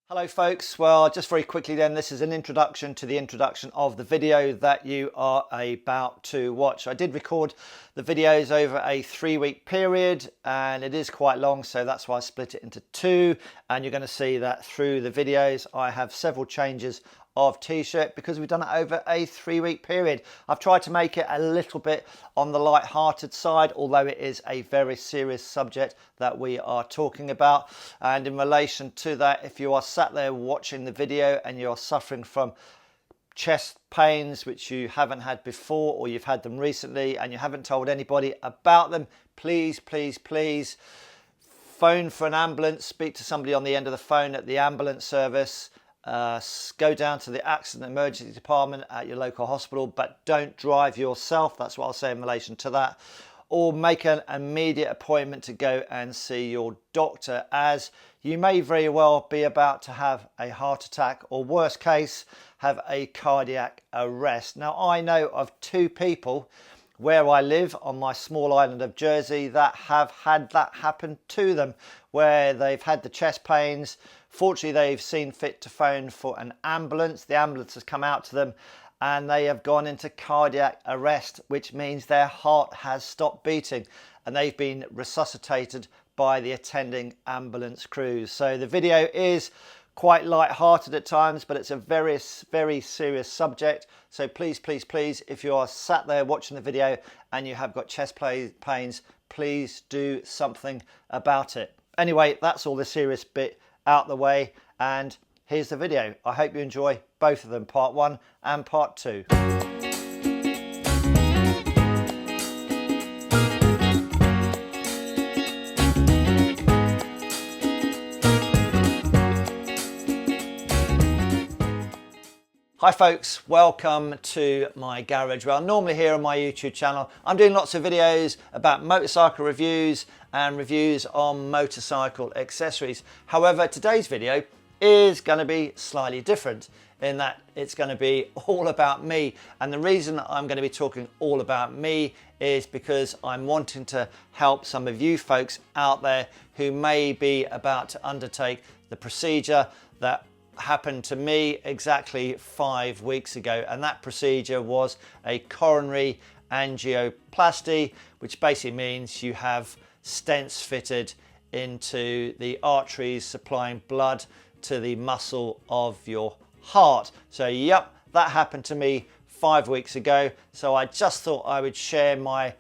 Hello folks, well just very quickly then, this is an introduction to the introduction of the video that you are about to watch. I did record the videos over a 3-week period and it is quite long, so that's why I split it into two, and you're going to see that through the videos I have several changes of t-shirt because we've done it over a 3-week period. I've tried to make it a little bit on the light-hearted side, although it is a very serious subject that we are talking about. And in relation to that, if you are sat there watching the video and you're suffering from chest pains which you haven't had before, or you've had them recently and you haven't told anybody about them, please phone for an ambulance, speak to somebody on the end of the phone at the ambulance service. Go down to the accident emergency department at your local hospital, but don't drive yourself. That's what I'll say in relation to that. Or make an immediate appointment to go and see your doctor, as you may very well be about to have a heart attack, or worst case, have a cardiac arrest. Now, I know of 2 people where I live on my small island of Jersey that have had that happen to them, where they've had the chest pains. Fortunately, they've seen fit to phone for an ambulance. The ambulance has come out to them and they have gone into cardiac arrest, which means their heart has stopped beating and they've been resuscitated by the attending ambulance crews. So the video is quite light-hearted at times, but it's a very serious subject. So please, if you are sat there watching the video and you have got chest pains, please do something about it. Anyway, that's all the serious bit out the way, and here's the video. I hope you enjoy both of them, part 1 and part 2. Hi folks, welcome to my garage. Well, normally here on my YouTube channel I'm doing lots of videos about motorcycle reviews and reviews on motorcycle accessories. However, today's video is going to be slightly different in that it's going to be all about me, and the reason I'm going to be talking all about me is because I'm wanting to help some of you folks out there who may be about to undertake the procedure that happened to me exactly 5 weeks ago, and that procedure was a coronary angioplasty, which basically means you have stents fitted into the arteries supplying blood to the muscle of your heart. So yep, that happened to me 5 weeks ago, so I just thought I would share my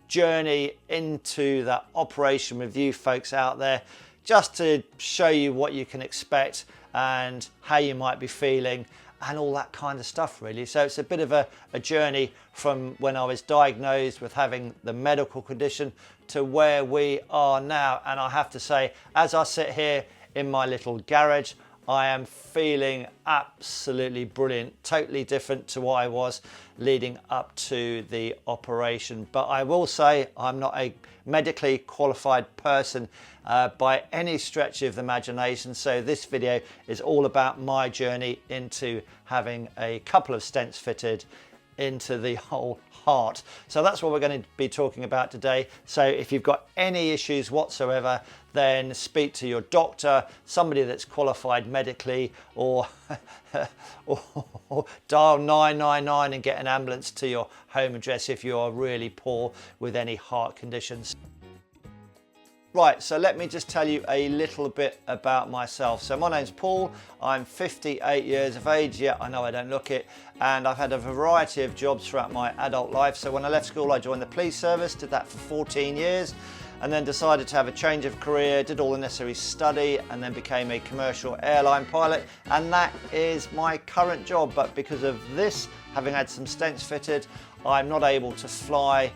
journey into that operation with you folks out there, just to show you what you can expect and how you might be feeling and all that kind of stuff really. So it's a bit of a journey from when I was diagnosed with having the medical condition to where we are now. And I have to say, as I sit here in my little garage, I am feeling absolutely brilliant, totally different to what I was leading up to the operation. But I will say I'm not a medically qualified person by any stretch of the imagination, so this video is all about my journey into having a couple of stents fitted into the whole heart. So that's what we're going to be talking about today. So if you've got any issues whatsoever, then speak to your doctor, somebody that's qualified medically, or dial 999 and get an ambulance to your home address if you are really poor with any heart conditions. Right, so let me just tell you a little bit about myself. So my name's Paul, I'm 58 years of age. Yeah, I know I don't look it, and I've had a variety of jobs throughout my adult life. So when I left school, I joined the police service, did that for 14 years, and then decided to have a change of career, did all the necessary study, and then became a commercial airline pilot, and that is my current job. But because of this, having had some stents fitted, I'm not able to fly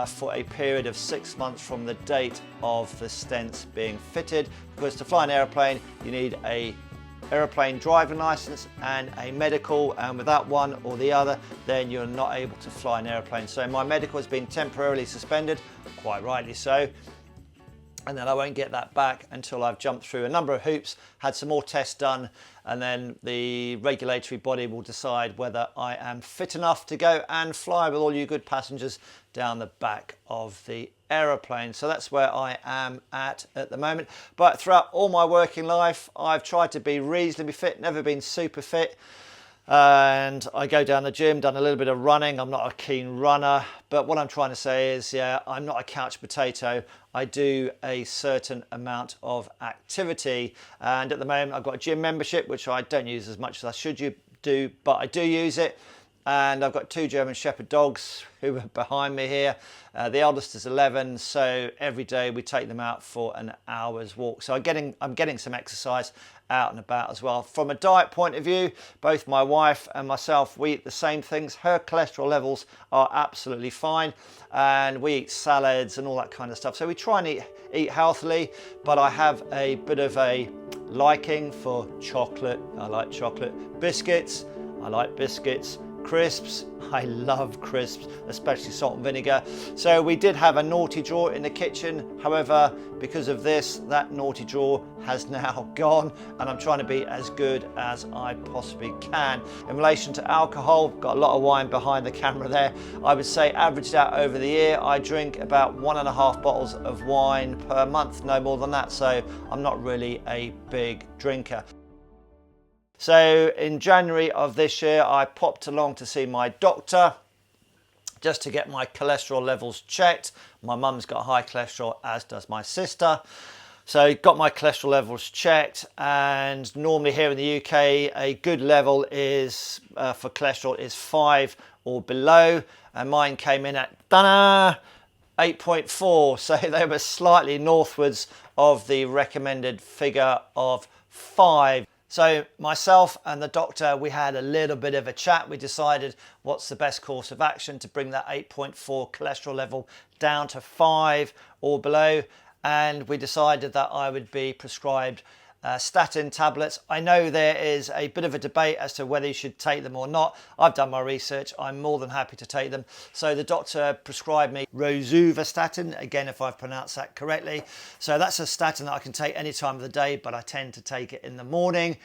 for a period of 6 months from the date of the stents being fitted, because to fly an aeroplane you need a aeroplane driving license and a medical, and without one or the other then you're not able to fly an aeroplane. So my medical has been temporarily suspended, quite rightly so, and then I won't get that back until I've jumped through a number of hoops, had some more tests done, and then the regulatory body will decide whether I am fit enough to go and fly with all you good passengers down the back of the aeroplane. So that's where I am at the moment. But throughout all my working life, I've tried to be reasonably fit, never been super fit. And I go down the gym, done a little bit of running. I'm not a keen runner, but what I'm trying to say is, yeah, I'm not a couch potato. I do a certain amount of activity, and at the moment I've got a gym membership, which I don't use as much as I should do, but I do use it. And I've got 2 German Shepherd dogs who are behind me here. The eldest is 11, so every day we take them out for an hour's walk. So I'm getting some exercise out and about as well. From a diet point of view, both my wife and myself, we eat the same things. Her cholesterol levels are absolutely fine, and we eat salads and all that kind of stuff. So we try and eat healthily, but I have a bit of a liking for chocolate. I like chocolate. Biscuits, I like biscuits. Crisps, I love crisps, especially salt and vinegar. So we did have a naughty drawer in the kitchen. However, because of this, that naughty drawer has now gone, and I'm trying to be as good as I possibly can. In relation to alcohol, got a lot of wine behind the camera there. I would say averaged out over the year, I drink about 1.5 bottles of wine per month, no more than that. So I'm not really a big drinker. So in January of this year, I popped along to see my doctor just to get my cholesterol levels checked. My mum's got high cholesterol, as does my sister. So got my cholesterol levels checked, and normally here in the UK, a good level is for cholesterol is 5 or below, and mine came in at 8.4, so they were slightly northwards of the recommended figure of 5. So myself and the doctor, we had a little bit of a chat. We decided what's the best course of action to bring that 8.4 cholesterol level down to 5 or below. And we decided that I would be prescribed statin tablets. I know there is a bit of a debate as to whether you should take them or not. I've done my research. I'm more than happy to take them. So the doctor prescribed me rosuvastatin, again, if I've pronounced that correctly. So that's a statin that I can take any time of the day, but I tend to take it in the morning.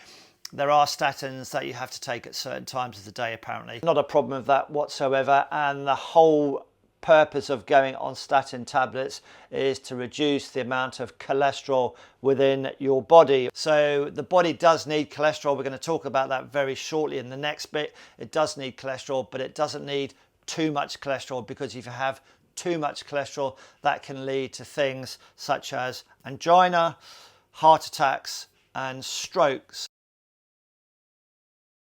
There are statins that you have to take at certain times of the day, apparently. Not a problem with that whatsoever. And the whole purpose of going on statin tablets is to reduce the amount of cholesterol within your body. So the body does need cholesterol. We're going to talk about that very shortly in the next bit. It does need cholesterol, but it doesn't need too much cholesterol, because if you have too much cholesterol, that can lead to things such as angina, heart attacks, and strokes.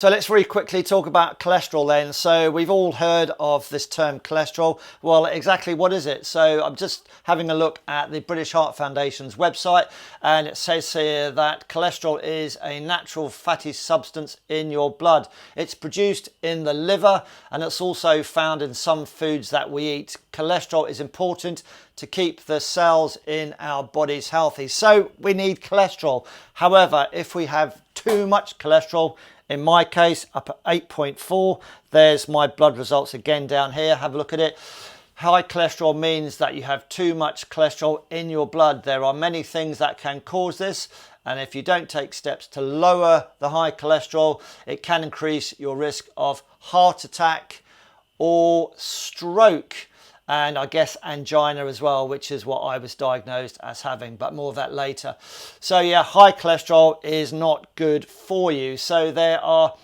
So let's very quickly talk about cholesterol then. So we've all heard of this term cholesterol. Well, exactly what is it? So I'm just having a look at the British Heart Foundation's website, and it says here that cholesterol is a natural fatty substance in your blood. It's produced in the liver, and it's also found in some foods that we eat. Cholesterol is important to keep the cells in our bodies healthy. So we need cholesterol. However, if we have too much cholesterol, in my case, up at 8.4, there's my blood results again down here. Have a look at it. High cholesterol means that you have too much cholesterol in your blood. There are many things that can cause this, and if you don't take steps to lower the high cholesterol, it can increase your risk of heart attack or stroke, and I guess angina as well, which is what I was diagnosed as having, but more of that later. So yeah, high cholesterol is not good for you. So there are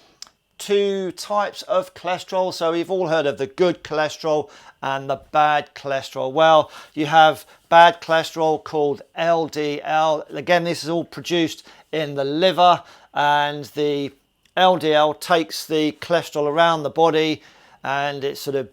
2 types of cholesterol. So we've all heard of the good cholesterol and the bad cholesterol. Well, you have bad cholesterol called LDL. Again, this is all produced in the liver, and the LDL takes the cholesterol around the body, and it sort of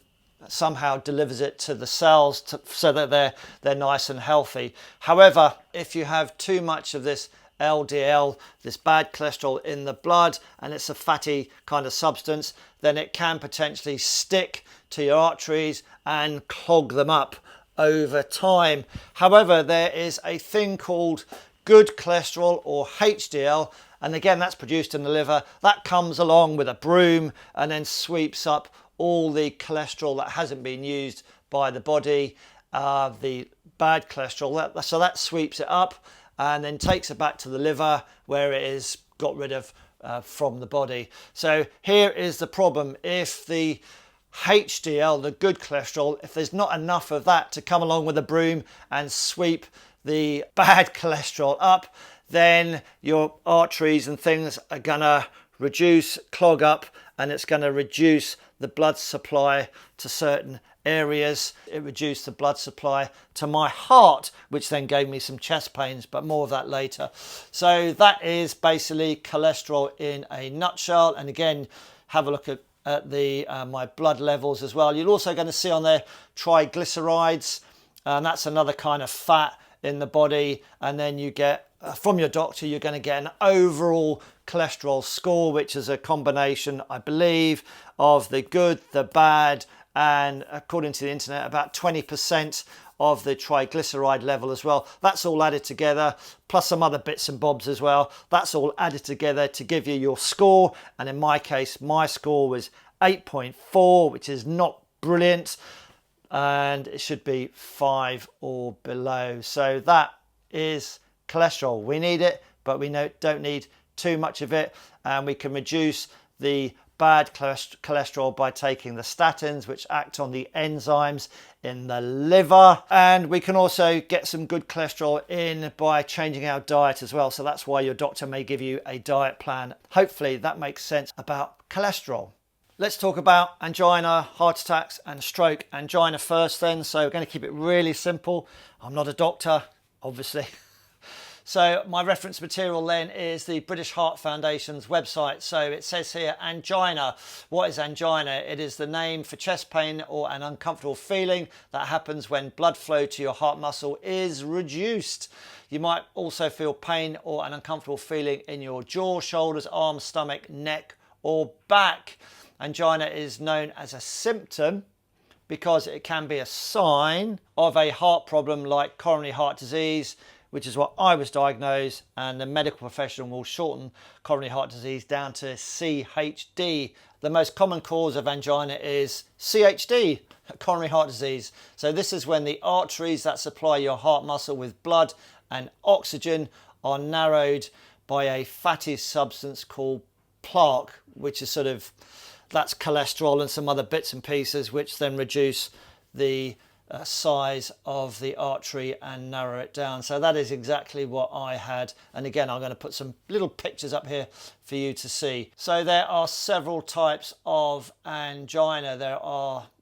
somehow delivers it to the cells so that they're nice and healthy. However, if you have too much of this LDL, this bad cholesterol in the blood, and it's a fatty kind of substance, then it can potentially stick to your arteries and clog them up over time. However, there is a thing called good cholesterol, or HDL, and again, that's produced in the liver. That comes along with a broom and then sweeps up all the cholesterol that hasn't been used by the body, the bad cholesterol. So that sweeps it up and then takes it back to the liver where it is got rid of from the body. So here is the problem. If the HDL, the good cholesterol, if there's not enough of that to come along with a broom and sweep the bad cholesterol up, then your arteries and things are gonna reduce, clog up, and it's gonna reduce the blood supply to certain areas. It reduced the blood supply to my heart, which then gave me some chest pains, but more of that later. So that is basically cholesterol in a nutshell. And again, have a look at the my blood levels as well. You're also going to see on there triglycerides, and that's another kind of fat in the body. And then you get from your doctor, you're going to get an overall cholesterol score, which is a combination, I believe, of the good, the bad, and according to the internet, about 20% of the triglyceride level as well. That's all added together, plus some other bits and bobs as well. That's all added together to give you your score. And in my case, my score was 8.4, which is not brilliant. And it should be 5 or below. So that is cholesterol. We need it, but we don't need too much of it. And we can reduce the bad cholesterol by taking the statins, which act on the enzymes in the liver. And we can also get some good cholesterol in by changing our diet as well. So that's why your doctor may give you a diet plan. Hopefully that makes sense about cholesterol. Let's talk about angina, heart attacks and stroke. Angina first then. So we're going to keep it really simple. I'm not a doctor, obviously. So my reference material then is the British Heart Foundation's website. So it says here, angina. What is angina? It is the name for chest pain or an uncomfortable feeling that happens when blood flow to your heart muscle is reduced. You might also feel pain or an uncomfortable feeling in your jaw, shoulders, arms, stomach, neck, or back. Angina is known as a symptom because it can be a sign of a heart problem like coronary heart disease, which is what I was diagnosed, and the medical professional will shorten coronary heart disease down to CHD. The most common cause of angina is CHD, coronary heart disease. So this is when the arteries that supply your heart muscle with blood and oxygen are narrowed by a fatty substance called plaque, which is that's cholesterol and some other bits and pieces, which then reduce the size of the artery and narrow it down. So that is exactly what I had. And again, I'm going to put some little pictures up here for you to see. So there are several types of angina.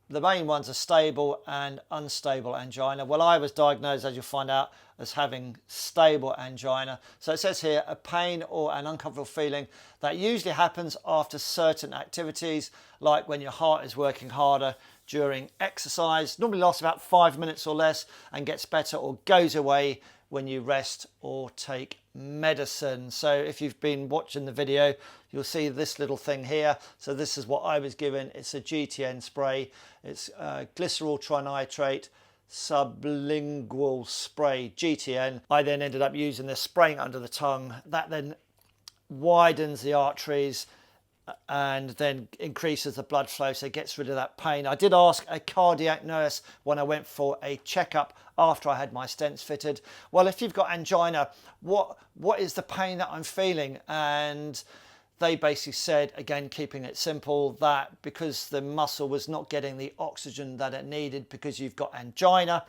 The main ones are stable and unstable angina. Well, I was diagnosed, as you'll find out, as having stable angina. So it says here, a pain or an uncomfortable feeling that usually happens after certain activities, like when your heart is working harder during exercise. Normally lasts about 5 minutes or less and gets better or goes away when you rest or take medicine. So if you've been watching the video, you'll see this little thing here. So this is what I was given. It's a GTN spray. It's glycerol trinitrate sublingual spray, GTN. I then ended up using this, spraying under the tongue. That then widens the arteries and then increases the blood flow, so it gets rid of that pain. I did ask a cardiac nurse when I went for a checkup after I had my stents fitted, well, if you've got angina, what is the pain that I'm feeling? And they basically said, again, keeping it simple, that because the muscle was not getting the oxygen that it needed because you've got angina,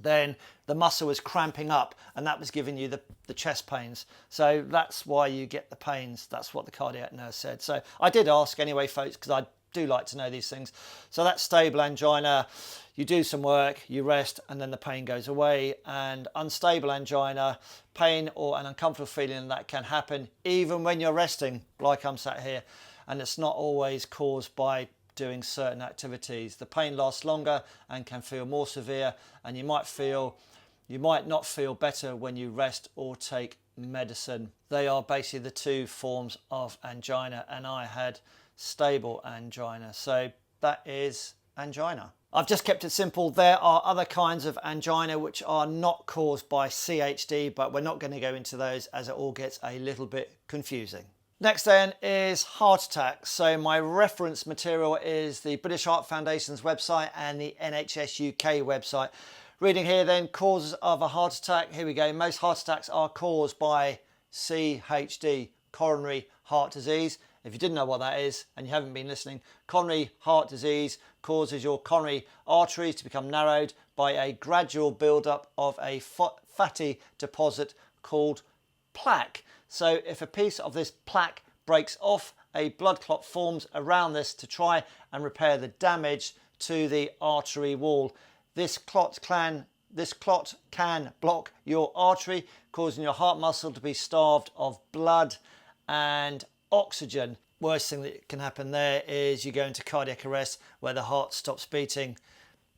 then the muscle was cramping up and that was giving you the chest pains. So that's why you get the pains. That's what the cardiac nurse said. So I did ask anyway, folks, because I do like to know these things. So that's stable angina. You do some work, you rest, and then the pain goes away. And unstable angina, pain or an uncomfortable feeling that can happen even when you're resting, like I'm sat here. And it's not always caused by doing certain activities. The pain lasts longer and can feel more severe, and you might not feel better when you rest or take medicine. They are basically the two forms of angina, and I had stable angina. So that is angina. I've just kept it simple. There are other kinds of angina which are not caused by CHD, but we're not going to go into those as it all gets a little bit confusing. Next then is heart attacks. So my reference material is the British Heart Foundation's website and the NHS UK website. Reading here then, causes of a heart attack. Here we go. Most heart attacks are caused by CHD, coronary heart disease. If you didn't know what that is and you haven't been listening, coronary heart disease causes your coronary arteries to become narrowed by a gradual build-up of a fatty deposit called plaque. So if a piece of this plaque breaks off, a blood clot forms around this to try and repair the damage to the artery wall. This clot can block your artery, causing your heart muscle to be starved of blood and oxygen. Worst thing that can happen there is you go into cardiac arrest where the heart stops beating.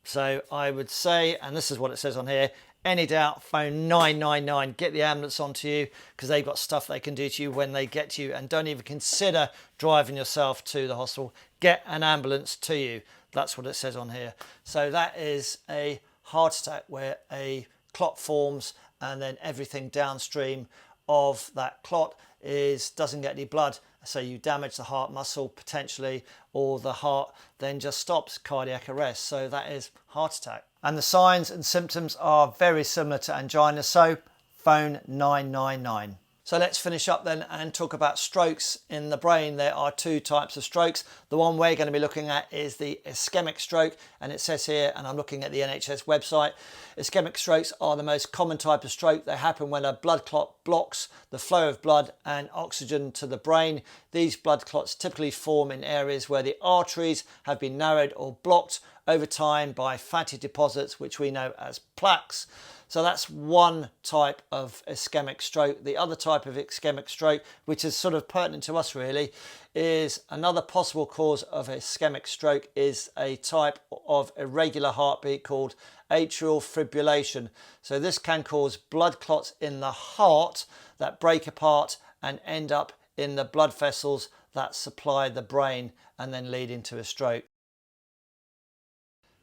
So I would say, and this is what it says on here, any doubt, phone 999, get the ambulance onto you, because they've got stuff they can do to you when they get to you, and don't even consider driving yourself to the hospital. Get an ambulance to you. That's what it says on here. So that is a heart attack where a clot forms and then everything downstream of that clot doesn't get any blood. So you damage the heart muscle potentially, or the heart then just stops, cardiac arrest. So that is heart attack. And the signs and symptoms are very similar to angina, so phone 999. So let's finish up then and talk about strokes in the brain. There are two types of strokes. The one we're going to be looking at is the ischemic stroke, and it says here, and I'm looking at the NHS website, ischemic strokes are the most common type of stroke. They happen when a blood clot blocks the flow of blood and oxygen to the brain. These blood clots typically form in areas where the arteries have been narrowed or blocked over time by fatty deposits, which we know as plaques. So that's one type of ischemic stroke. The other type of ischemic stroke, which is sort of pertinent to us really, is another possible cause of ischemic stroke is a type of irregular heartbeat called atrial fibrillation. So this can cause blood clots in the heart that break apart and end up in the blood vessels that supply the brain and then lead into a stroke.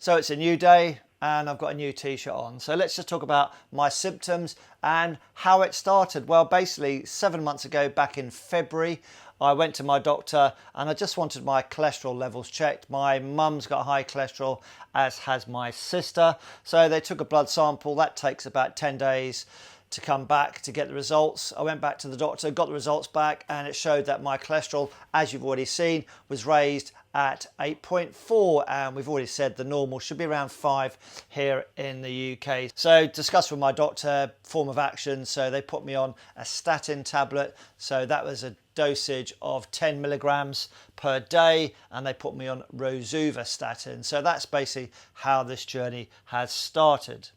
So it's a new day and I've got a new t-shirt on. So let's just talk about my symptoms and how it started. Well, basically 7 months ago, back in February, I went to my doctor and I just wanted my cholesterol levels checked. My mum's got high cholesterol, as has my sister. So they took a blood sample. That takes about 10 days to come back to get the results. I went back to the doctor, got the results back, and it showed that my cholesterol, as you've already seen, was raised at 8.4, and we've already said the normal should be around 5 here in the UK. So discussed with my doctor form of action, so they put me on a statin tablet. So that was a dosage of 10 milligrams per day, and they put me on rosuvastatin. So that's basically how this journey has started.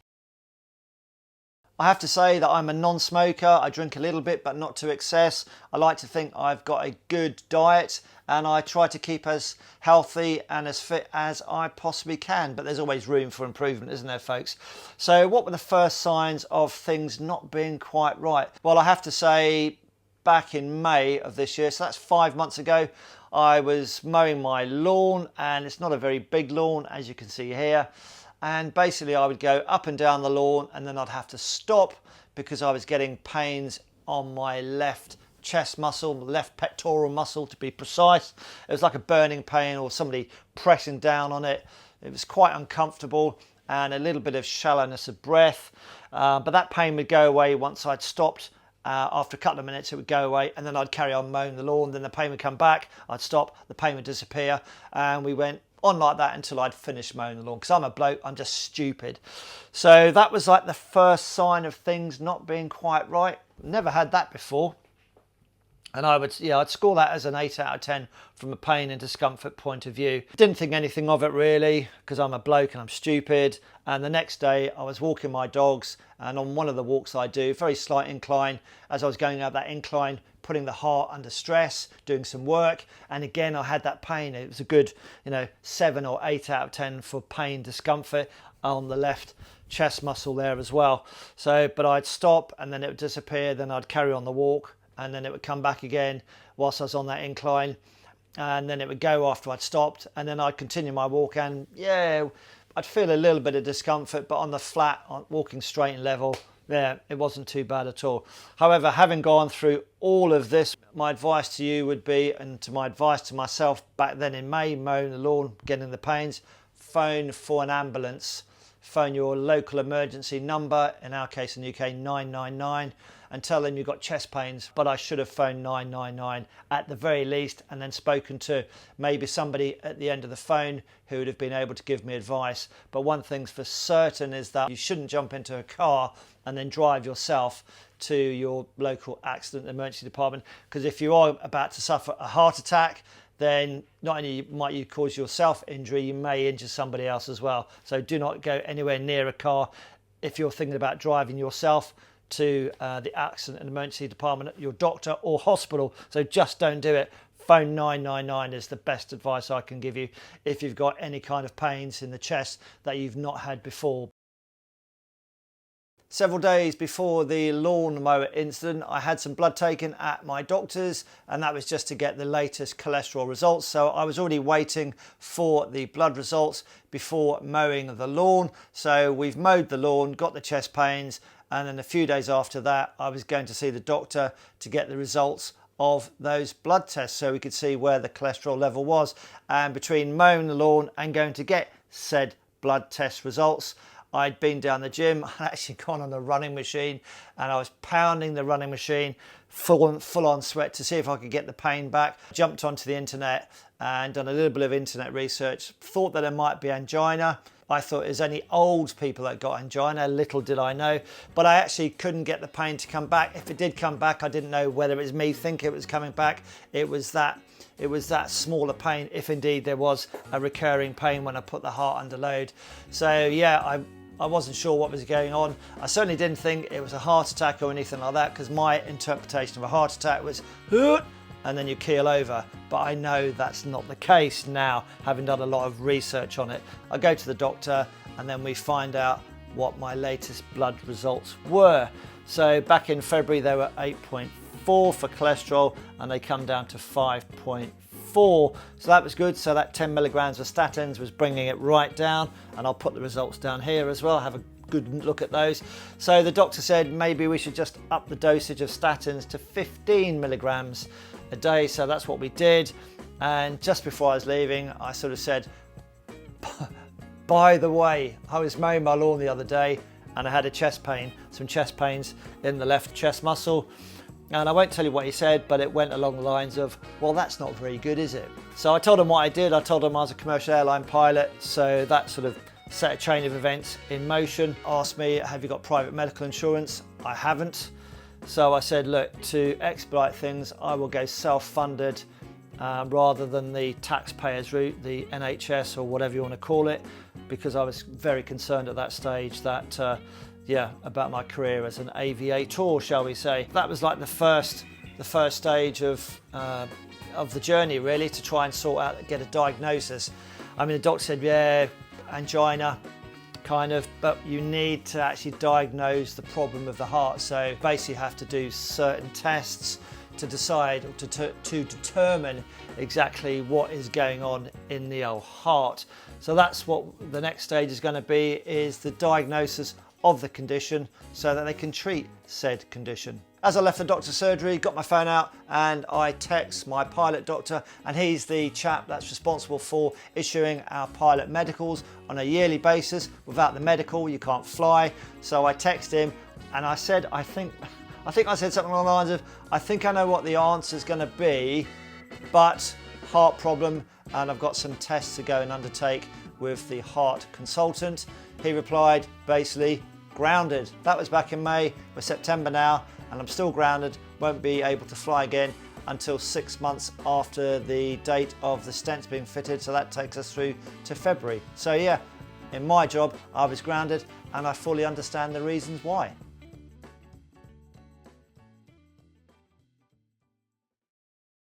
I have to say that I'm a non-smoker. I drink a little bit, but not to excess. I like to think I've got a good diet and I try to keep as healthy and as fit as I possibly can. But there's always room for improvement, isn't there, folks? So what were the first signs of things not being quite right? Well, I have to say back in May of this year, so that's 5 months ago, I was mowing my lawn, and it's not a very big lawn, as you can see here. And basically I would go up and down the lawn and then I'd have to stop because I was getting pains on my left chest muscle, left pectoral muscle to be precise. It was like a burning pain or somebody pressing down on it. It was quite uncomfortable and a little bit of shallowness of breath. But that pain would go away once I'd stopped. After a couple of minutes it would go away, and then I'd carry on mowing the lawn. Then the pain would come back, I'd stop, the pain would disappear, and we went on like that until I'd finished mowing the lawn, because I'm a bloke, I'm just stupid. So that was like the first sign of things not being quite right. Never had that before. And I'd score that as an 8 out of 10 from a pain and discomfort point of view. Didn't think anything of it really, because I'm a bloke and I'm stupid. And the next day I was walking my dogs, and on one of the walks I do, very slight incline, as I was going up that incline, putting the heart under stress, doing some work, and again I had that pain. It was a good 7 or 8 out of 10 for pain, discomfort on the left chest muscle there as well. So, but I'd stop and then it would disappear, then I'd carry on the walk, and then it would come back again whilst I was on that incline, and then it would go after I'd stopped, and then I'd continue my walk, and yeah, I'd feel a little bit of discomfort, but on the flat, walking straight and level, yeah, it wasn't too bad at all. However, having gone through all of this, my advice to you would be, and to my advice to myself back then in May, mowing the lawn, getting the pains, phone for an ambulance phone your local emergency number, in our case in the UK 999, and tell them you've got chest pains. But I should have phoned 999 at the very least, and then spoken to maybe somebody at the end of the phone who would have been able to give me advice. But one thing's for certain is that you shouldn't jump into a car and then drive yourself to your local accident emergency department, because if you are about to suffer a heart attack, then not only might you cause yourself injury, you may injure somebody else as well. So do not go anywhere near a car if you're thinking about driving yourself to the accident and emergency department at your doctor or hospital. So just don't do it. Phone 999 is the best advice I can give you if you've got any kind of pains in the chest that you've not had before. Several days before the lawnmower incident, I had some blood taken at my doctor's, and that was just to get the latest cholesterol results. So I was already waiting for the blood results before mowing the lawn. So we've mowed the lawn, got the chest pains, and then a few days after that, I was going to see the doctor to get the results of those blood tests so we could see where the cholesterol level was. And between mowing the lawn and going to get said blood test results, I'd been down the gym. I'd actually gone on the running machine, and I was pounding the running machine full on sweat to see if I could get the pain back. Jumped onto the internet and done a little bit of internet research. Thought that it might be angina. I thought it was only old people that got angina. Little did I know. But I actually couldn't get the pain to come back. If it did come back, I didn't know whether it was me thinking it was coming back. It was that smaller pain, if indeed there was a recurring pain when I put the heart under load. So yeah, I wasn't sure what was going on. I certainly didn't think it was a heart attack or anything like that, because my interpretation of a heart attack was and then you keel over. But I know that's not the case now, having done a lot of research on it. I go to the doctor and then we find out what my latest blood results were. So back in February they were 8.4 for cholesterol, and they come down to 5.4. So that was good. So that 10 milligrams of statins was bringing it right down, and I'll put the results down here as well. Have a good look at those. So the doctor said maybe we should just up the dosage of statins to 15 milligrams a day. So that's what we did. And just before I was leaving, I sort of said, by the way, I was mowing my lawn the other day and I had a chest pain, some chest pains in the left chest muscle. And I won't tell you what he said, but it went along the lines of, well, that's not very good, is it? So I told him what I did. I told him I was a commercial airline pilot. So that sort of set a chain of events in motion. Asked me, have you got private medical insurance? I haven't. So I said, look, to expedite things, I will go self-funded rather than the taxpayers route, the NHS or whatever you want to call it, because I was very concerned at that stage that about my career as an aviator, shall we say. That was like the first stage of the journey, really, to try and sort out, get a diagnosis. I mean, the doctor said, yeah, angina, kind of, but you need to actually diagnose the problem of the heart. So basically you have to do certain tests to decide, or to determine exactly what is going on in the old heart. So that's what the next stage is going to be, is the diagnosis of the condition so that they can treat said condition. As I left the doctor's surgery, got my phone out and I text my pilot doctor, and he's the chap that's responsible for issuing our pilot medicals on a yearly basis. Without the medical, you can't fly. So I text him and I said, I think I said something along the lines of, I think I know what the answer is going to be, but heart problem, and I've got some tests to go and undertake with the heart consultant. He replied, basically, grounded. That was back in May. We're September now, and I'm still grounded. Won't be able to fly again until 6 months after the date of the stents being fitted. So that takes us through to February. So yeah, in my job, I was grounded, and I fully understand the reasons why.